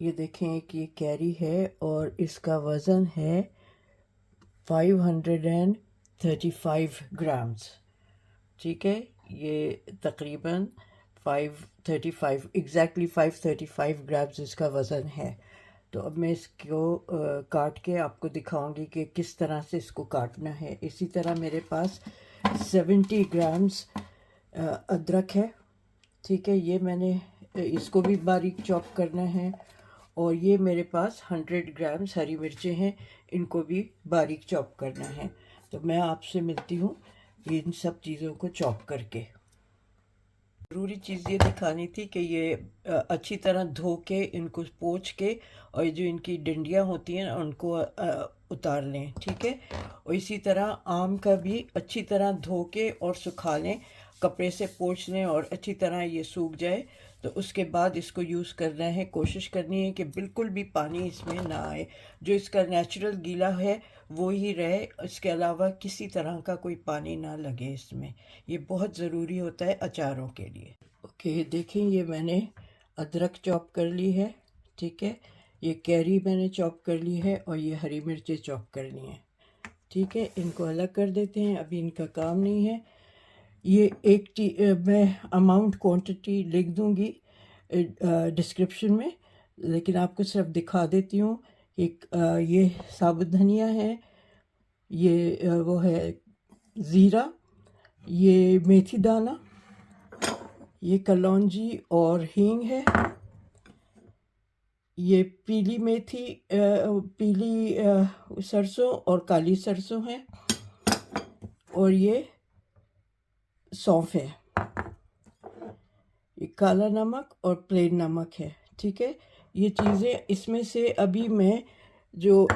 ये देखें कि ये कैरी है और इसका वज़न है 535 ग्राम्स। ठीक है, ये तकरीबन 535 एग्जैक्टली 535 ग्राम्स इसका वज़न है। तो अब मैं इसको काट के आपको दिखाऊंगी कि किस तरह से इसको काटना है। इसी तरह मेरे पास 70 ग्राम्स अदरक है। ठीक है, ये मैंने इसको भी बारीक चॉप करना है। और ये मेरे पास 100 ग्राम्स हरी मिर्चें हैं, इनको भी बारीक चॉप करना है। तो मैं आपसे मिलती हूँ इन सब चीज़ों को चॉप करके। ज़रूरी चीज़ ये दिखानी थी कि ये अच्छी तरह धो के इनको पोंछ के और जो इनकी डंडियाँ होती हैं उनको उतार लें। ठीक है, और इसी तरह आम का भी अच्छी तरह धो के और सुखा लें, कपड़े से पोंछ लें और अच्छी तरह ये सूख जाए। तो उसके बाद इसको यूज़ करना है। कोशिश करनी है कि बिल्कुल भी पानी इसमें ना आए, जो इसका नेचुरल गीला है वो ही रहे, इसके अलावा किसी तरह का कोई पानी ना लगे इसमें। ये बहुत ज़रूरी होता है अचारों के लिए। ओके, देखें ये मैंने अदरक चॉप कर ली है। ठीक है, ये कैरी मैंने चॉप कर ली है और ये हरी मिर्चें चॉप कर ली हैं। ठीक है, इनको अलग कर देते हैं, अभी इनका काम नहीं है। ये मैं अमाउंट क्वांटिटी लिख दूंगी डिस्क्रिप्शन में, लेकिन आपको सिर्फ दिखा देती हूँ। एक ये साबुत धनिया है, ये वो है ज़ीरा, ये मेथी दाना, ये कलौंजी और हींग है, ये पीली मेथी पीली सरसों और काली सरसों है, और ये सौंफ है, ये काला नमक और प्लेन नमक है। ठीक है, ये चीज़ें इसमें से अभी मैं जो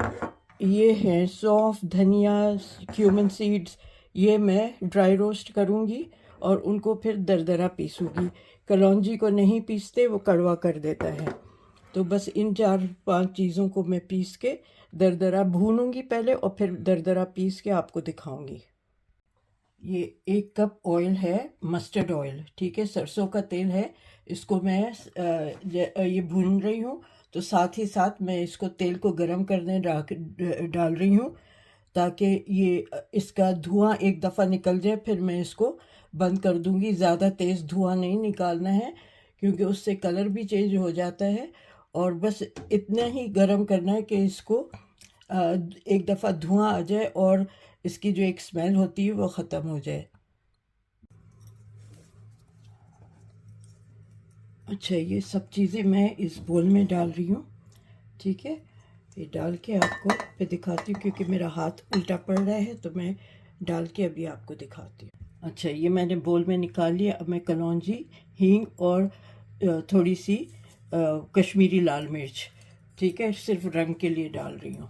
ये हैं सौंफ, धनिया, क्यूमिन सीड्स, ये मैं ड्राई रोस्ट करूँगी और उनको फिर दरदरा पीसूँगी। कलौंजी को नहीं पीसते, वो कड़वा कर देता है। तो बस इन 4-5 चीज़ों को मैं पीस के दरदरा भूनूंगी पहले और फिर दरदरा पीस के आपको दिखाऊंगी। ये 1 कप ऑयल है, मस्टर्ड ऑयल। ठीक है, सरसों का तेल है। इसको मैं ये भून रही हूँ, तो साथ ही साथ मैं इसको तेल को गरम करने डाल रही हूँ, ताकि ये इसका धुआं एक दफ़ा निकल जाए। फिर मैं इसको बंद कर दूँगी। ज़्यादा तेज़ धुआं नहीं निकालना है, क्योंकि उससे कलर भी चेंज हो जाता है। और बस इतना ही गरम करना है कि इसको एक दफ़ा धुआं आ जाए और इसकी जो एक स्मेल होती है वो ख़त्म हो जाए। अच्छा, ये सब चीज़ें मैं इस बोल में डाल रही हूँ। ठीक है, ये डाल के आपको मैं दिखाती हूँ, क्योंकि मेरा हाथ उल्टा पड़ रहा है, तो मैं डाल के अभी आपको दिखाती हूँ। अच्छा, ये मैंने बोल में निकाल लिया। अब मैं कलौंजी, हींग और थोड़ी सी कश्मीरी लाल मिर्च, ठीक है, सिर्फ रंग के लिए डाल रही हूँ।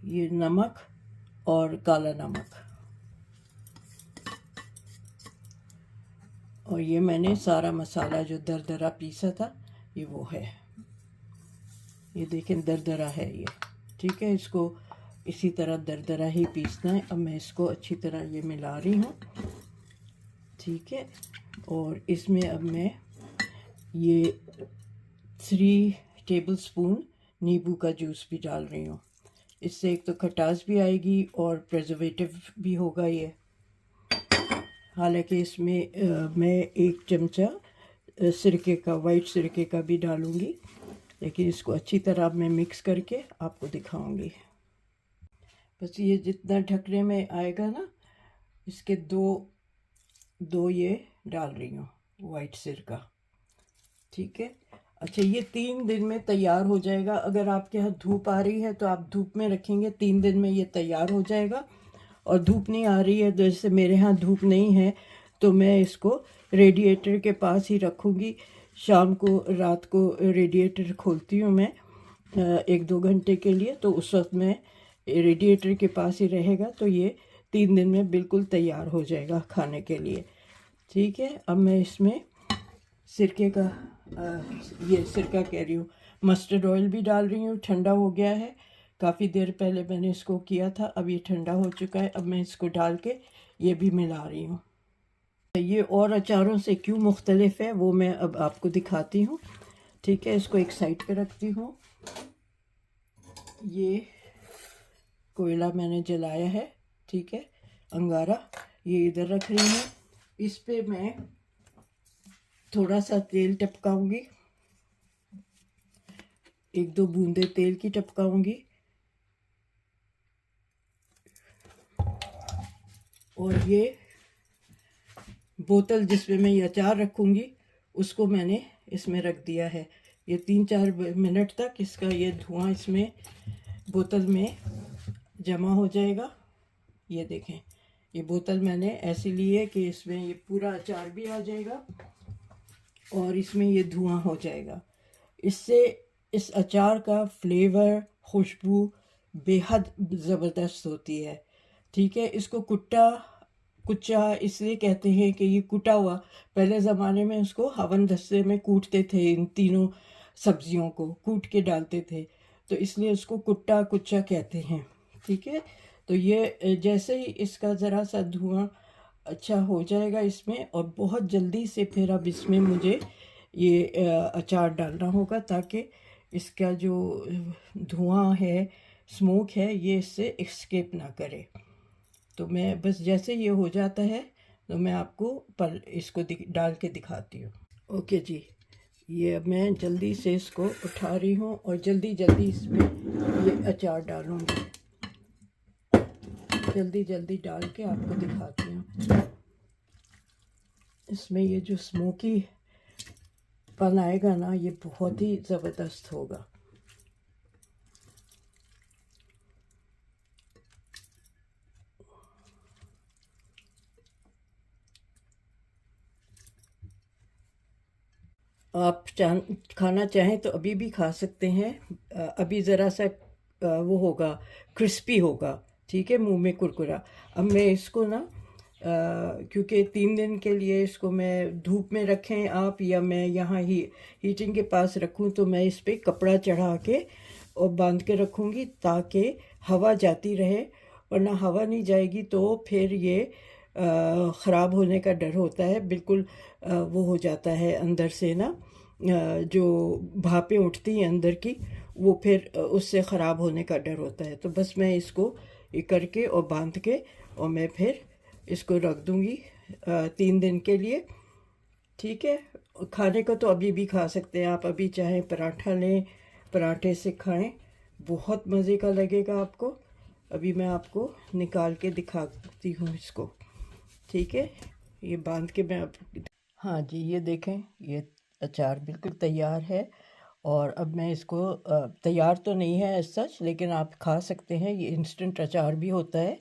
ये नमक और काला नमक, और ये मैंने सारा मसाला जो दरदरा पीसा था ये वो है। ये देखें दरदरा है ये। ठीक है, इसको इसी तरह दरदरा ही पीसना है। अब मैं इसको अच्छी तरह ये मिला रही हूँ। ठीक है, और इसमें अब मैं ये 3 टेबलस्पून नींबू का जूस भी डाल रही हूँ। इससे एक तो खटास भी आएगी और प्रिजर्वेटिव भी होगा ये। हालांकि इसमें मैं 1 चमचा सिरके का, वाइट सिरके का भी डालूँगी, लेकिन इसको अच्छी तरह मैं मिक्स करके आपको दिखाऊंगी। बस ये जितना ढकने में आएगा ना, इसके दो ये डाल रही हूँ वाइट सिरका। ठीक है, अच्छा, ये 3 दिन में तैयार हो जाएगा। अगर आपके यहाँ धूप आ रही है तो आप धूप में रखेंगे, 3 दिन में ये तैयार हो जाएगा। और धूप नहीं आ रही है, जैसे मेरे यहाँ धूप नहीं है, तो मैं इसको रेडिएटर के पास ही रखूँगी। शाम को, रात को रेडिएटर खोलती हूँ मैं 1-2 घंटे के लिए, तो उस वक्त मैं रेडिएटर के पास ही रहेगा, तो ये 3 दिन में बिल्कुल तैयार हो जाएगा खाने के लिए। ठीक है, अब मैं इसमें सिरके का ये सिरका कह रही हूँ, मस्टर्ड ऑयल भी डाल रही हूँ। ठंडा हो गया है, काफ़ी देर पहले मैंने इसको किया था, अब ये ठंडा हो चुका है। अब मैं इसको डाल के ये भी मिला रही हूँ। ये और अचारों से क्यों मुख्तलिफ है वो मैं अब आपको दिखाती हूँ। ठीक है, इसको एक साइड पे रखती हूँ। ये कोयला मैंने जलाया है, ठीक है, अंगारा ये इधर रख रही हूँ। इस पे मैं थोड़ा सा तेल टपकाऊंगी, 1-2 बूंदे तेल की टपकाऊंगी। और ये बोतल जिसमें मैं ये अचार रखूँगी उसको मैंने इसमें रख दिया है। ये 3-4 मिनट तक इसका ये धुआं इसमें बोतल में जमा हो जाएगा। ये देखें, ये बोतल मैंने ऐसे ली है कि इसमें ये पूरा अचार भी आ जाएगा और इसमें ये धुआं हो जाएगा। इससे इस अचार का फ्लेवर, खुशबू बेहद ज़बरदस्त होती है। ठीक है, इसको कुच्चा इसलिए कहते हैं कि ये कुटा हुआ, पहले ज़माने में उसको हवन दस्ते में कूटते थे, इन तीनों सब्जियों को कूट के डालते थे, तो इसलिए उसको कुच्चा कहते हैं। ठीक है, तो ये जैसे ही इसका ज़रा सा धुआं अच्छा हो जाएगा इसमें, और बहुत जल्दी से फिर अब इसमें मुझे ये अचार डालना होगा ताकि इसका जो धुआं है, स्मोक है, ये इससे एस्केप ना करे। तो मैं बस जैसे ये हो जाता है तो मैं आपको पर इसको डाल के दिखाती हूँ। ओके जी, ये अब मैं जल्दी से इसको उठा रही हूँ और जल्दी इसमें ये अचार डालूँगी। जल्दी डाल के आपको दिखाती हूँ। इसमें ये जो स्मोकी पन आएगा ना, ये बहुत ही ज़बरदस्त होगा। आप खाना चाहें तो अभी भी खा सकते हैं। अभी ज़रा सा वो होगा, क्रिस्पी होगा, ठीक है, मुंह में कुरकुरा। अब मैं इसको ना क्योंकि 3 दिन के लिए इसको मैं धूप में रखें आप, या मैं यहाँ ही हीटिंग के पास रखूँ, तो मैं इस पर कपड़ा चढ़ा के और बांध के रखूँगी ताकि हवा जाती रहे, वरना हवा नहीं जाएगी तो फिर ये ख़राब होने का डर होता है। बिल्कुल वो हो जाता है अंदर से ना, जो भापें उठती हैं अंदर की, वो फिर उससे ख़राब होने का डर होता है। तो बस मैं इसको ये करके और बांध के और मैं फिर इसको रख दूँगी 3 दिन के लिए। ठीक है, खाने को तो अभी भी खा सकते हैं आप, अभी चाहे पराठा लें, पराठे से खाएं, बहुत मज़े का लगेगा आपको। अभी मैं आपको निकाल के दिखाती हूँ इसको। ठीक है, ये बांध के मैं आप, हाँ जी, ये देखें, ये अचार बिल्कुल तैयार है। और अब मैं इसको तैयार तो नहीं है एज सच, लेकिन आप खा सकते हैं, ये इंस्टेंट अचार भी होता है।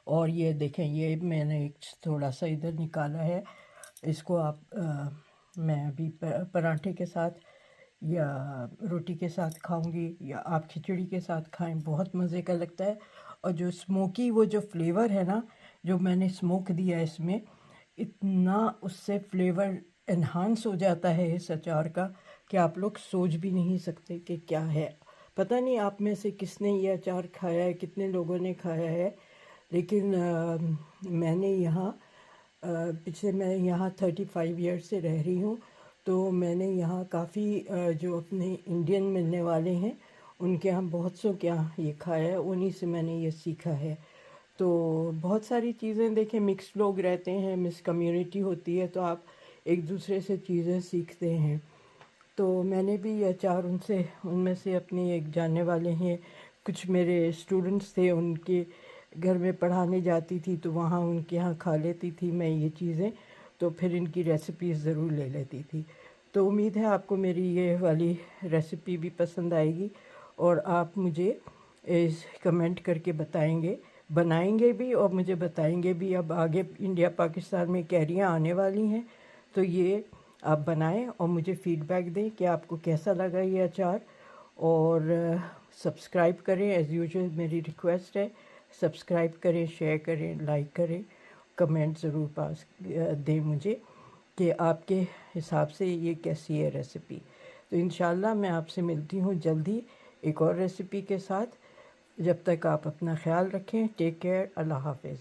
और ये देखें, ये मैंने एक थोड़ा सा इधर निकाला है, इसको आप मैं अभी पराठे के साथ या रोटी के साथ खाऊंगी, या आप खिचड़ी के साथ खाएं, बहुत मज़े का लगता है। और जो स्मोकी वो जो फ्लेवर है ना, जो मैंने स्मोक दिया है इसमें, इतना उससे फ्लेवर एनहांस हो जाता है इस अचार का कि आप लोग सोच भी नहीं सकते कि क्या है। पता नहीं आप में से किसने ये अचार खाया है, कितने लोगों ने खाया है, लेकिन मैंने यहाँ मैं यहाँ 35 ईयर्स से रह रही हूँ, तो मैंने यहाँ काफ़ी जो अपने इंडियन मिलने वाले हैं उनके यहाँ बहुत सौ के यहाँ ये खाया है, उन्हीं से मैंने ये सीखा है। तो बहुत सारी चीज़ें देखें, मिक्स लोग रहते हैं, मिक्स कम्युनिटी होती है, तो आप एक दूसरे से चीज़ें सीखते हैं। तो मैंने भी ये अचार उनमें से अपने एक जानने वाले हैं, कुछ मेरे स्टूडेंट्स थे, उनके घर में पढ़ाने जाती थी तो वहाँ उनके यहाँ खा लेती थी मैं ये चीज़ें, तो फिर इनकी रेसिपीज़ ज़रूर ले लेती थी। तो उम्मीद है आपको मेरी ये वाली रेसिपी भी पसंद आएगी और आप मुझे इस कमेंट करके बताएंगे, बनाएंगे भी और मुझे बताएंगे भी। अब आगे इंडिया पाकिस्तान में कैरियाँ आने वाली हैं, तो ये आप बनाएं और मुझे फ़ीडबैक दें कि आपको कैसा लगा ये अचार। और सब्सक्राइब करें, एज़ यूजुअल मेरी रिक्वेस्ट है, सब्सक्राइब करें, शेयर करें, लाइक करें, कमेंट ज़रूर पास दें मुझे कि आपके हिसाब से ये कैसी है रेसिपी। तो इंशाल्लाह मैं आपसे मिलती हूँ जल्दी एक और रेसिपी के साथ। जब तक आप अपना ख्याल रखें, टेक केयर, अल्लाह हाफ़िज़।